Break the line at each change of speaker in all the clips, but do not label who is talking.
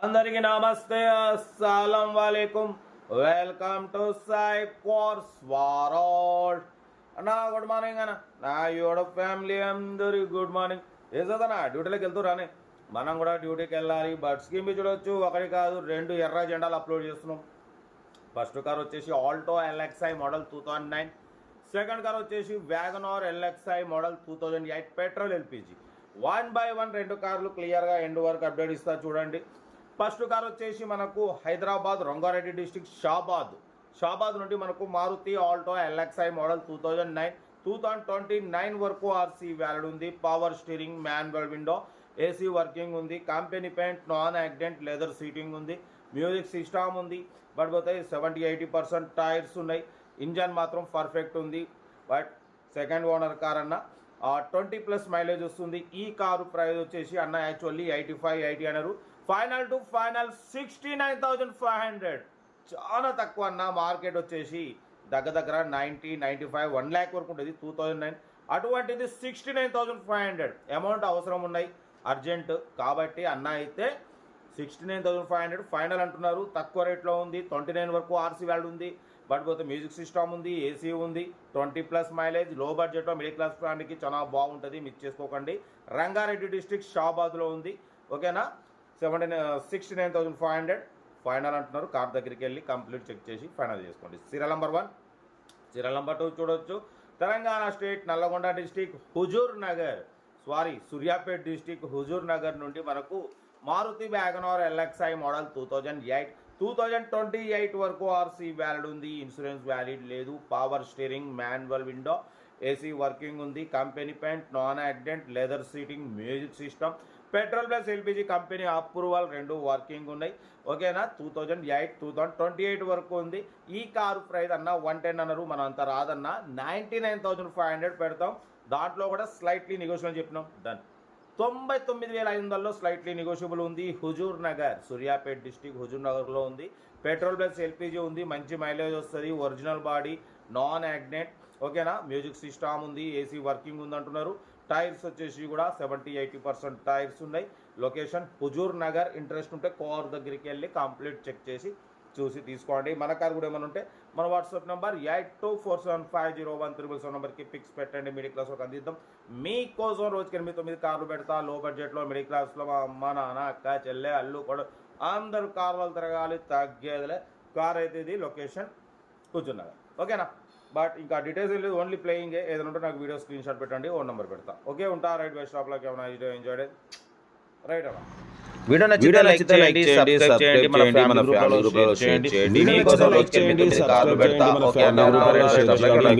అందరికీ నమస్తే, అస్సలం వాలేకుమ్. Welcome to Sai course world. అన్నా గుడ్ మార్నింగ్ అన్న. నా యోడ ఫ్యామిలీ అందరికి గుడ్ మార్నింగ్. ఏదన్నా డ్యూటీలోకి వెళ్తురానే, మనం కూడా డ్యూటీకి వెళ్ళాలి. బట్ స్కీమ్ చూడొచ్చు, ఒకటి కాదు రెండు ఎర్ర జెండాలు అప్లోడ్ చేస్తున్నాం. ఫస్ట్ కార్ వచ్చేసి Alto LXI model 2009. Second car వచ్చేసి WagonR LXI model 2008 petrol LPG. 1/1 రెండు కార్లు క్లియర్గా ఎండ్ వరకు అప్డేట్ ఇస్తా చూడండి. ఫస్ట్ కార్ వచ్చేసి మనకు హైదరాబాద్ రంగారెడ్డి డిస్టిక్ షాబాద్ నుండి మనకు మారుతి ఆల్టో ఎల్ఎక్స్ఐ మోడల్ 2029 వరకు ఆర్సీ వ్యాలిడ్ ఉంది. Power steering, manual window, AC working ఉంది. Company paint, non accident leather seating ఉంది. మ్యూజిక్ సిస్టమ్ ఉంది. బట్ పోతే 70-80% టైర్స్ ఉన్నాయి. ఇంజన్ మాత్రం పర్ఫెక్ట్ ఉంది. బట్ సెకండ్ ఓనర్ కార్ అన్న 20+ మైలేజ్ వస్తుంది. ఈ కారు ప్రైస్ వచ్చేసి అన్న యాక్చువల్లీ 85-80 అన్నారు. Final to final 69,500. చాలా తక్కువ అన్న. మార్కెట్ వచ్చేసి దగ్గర 90-95 1 lakh వరకు ఉంటుంది 2009. అటువంటిది 69,500. అమౌంట్ అవసరం ఉన్నాయి అర్జెంట్ కాబట్టి అన్న అయితే 69,500 ఫైనల్ అంటున్నారు. తక్కువ రేట్లో ఉంది. 29 వరకు ఆర్సీ వ్యాల్యూ ఉంది. బట్ పోతే మ్యూజిక్ సిస్టమ్ ఉంది, ఏసీ ఉంది, 20+ మైలేజ్, లో బడ్జెట్లో మిడిల్ క్లాస్ ఫ్యామిలీకి చాలా బాగుంటుంది. మిస్ చేసుకోకండి. రంగారెడ్డి డిస్ట్రిక్ట్ షాబాద్లో ఉంది. ఓకేనా. 69,500 ఫైనల్ అంటున్నారు. కార్ దగ్గరికి వెళ్ళి కంప్లీట్ చెక్ చేసి ఫైనల్ చేసుకోండి. Serial number 1. సీరియల్ నెంబర్ 2 చూడొచ్చు. Telangana state Nalgonda district Suryapet district Huzur Nagar నుండి మనకు మారుతి వ్యాగనార్ ఎల్ఎక్స్ఐ మోడల్ 2028 వరకు ఆర్సీ వ్యాలిడ్ ఉంది. ఇన్సూరెన్స్ వ్యాలిడ్ లేదు. Power steering, manual window, AC working ఉంది. Company paint, non accident leather seating, music system, petrol plus LPG company approval రెండు working ఉన్నాయి. ఓకేనా. 2028 వరకు ఉంది. ఈ కారు ప్రైస్ అన్న 110 అన్నారు. మనం అంత రాదన్న 99,500 పెడతాం. దాంట్లో కూడా స్లైట్లీ నెగోషియబుల్ చెప్పినాం. డన్. 99,500లో స్లైట్లీ నెగోషియబుల్ ఉంది. హుజూర్ నగర్, సూర్యాపేట్ డిస్టిక్ హుజూర్ నగర్లో ఉంది. పెట్రోల్ ప్లస్ ఎల్పిజి ఉంది. మంచి మైలేజ్ వస్తుంది. Original body, non accident. ఓకేనా. మ్యూజిక్ సిస్టమ్ ఉంది. ఏసీ వర్కింగ్ ఉంది అంటున్నారు. టైర్స్ వచ్చేసి కూడా 70-80% టైర్స్ ఉన్నాయి. లొకేషన్ హుజూర్ నగర్. ఇంట్రెస్ట్ ఉంటే కార్ దగ్గరికి వెళ్ళి కంప్లీట్ చెక్ చేసి చూసి తీసుకోండి. మన కార్ కూడా ఏమైనా ఉంటే మన వాట్సాప్ నెంబర్ 8247501377 నెంబర్కి పిక్స్ పెట్టండి. మిడిల్ క్లాస్ వరకు అందిద్దాం. మీకోసం రోజుకి 8-9 కార్లు పెడతా. లో బడ్జెట్లో మిడిల్ క్లాస్లో మా అమ్మ, నాన్న, అక్క, చెల్లె, అల్లు కూడా అందరూ కార్ వాళ్ళు తిరగాలి. తగ్గేదిలే. కార్ అయితే ఇది లొకేషన్ హుజూర్ నగర్. ఓకేనా. బట్ ఇంకా డీటెయిల్స్ లేదు, ఓన్లీ ప్లేయింగే. ఏదైనా ఉంటే నాకు వీడియో స్క్రీన్ షాట్ పెట్టండి, ఓన్ నెంబర్ పెడతా. ఓకే ఉంటా. రైట్ బై స్టాప్లోకి ఏమైనా ఎంజాయ్ రైట్ అన్న.
వీడియో నచ్చితే లైక్ చేయండి, సబ్స్క్రైబ్ చేయండి, మన ఫ్యామిలీ గ్రూపులలో షేర్ చేయండి. మీకోసం లైక్ చేయండి, కార్లు పెడతా. ఓకే అన్న.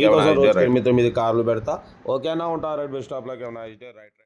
మీకోసం రోజు 8-9 కార్లు పెడతా. ఓకే అన్న ఉంటా. రైట్ బై స్టాప్ లోకి ఏమైనా రైట్.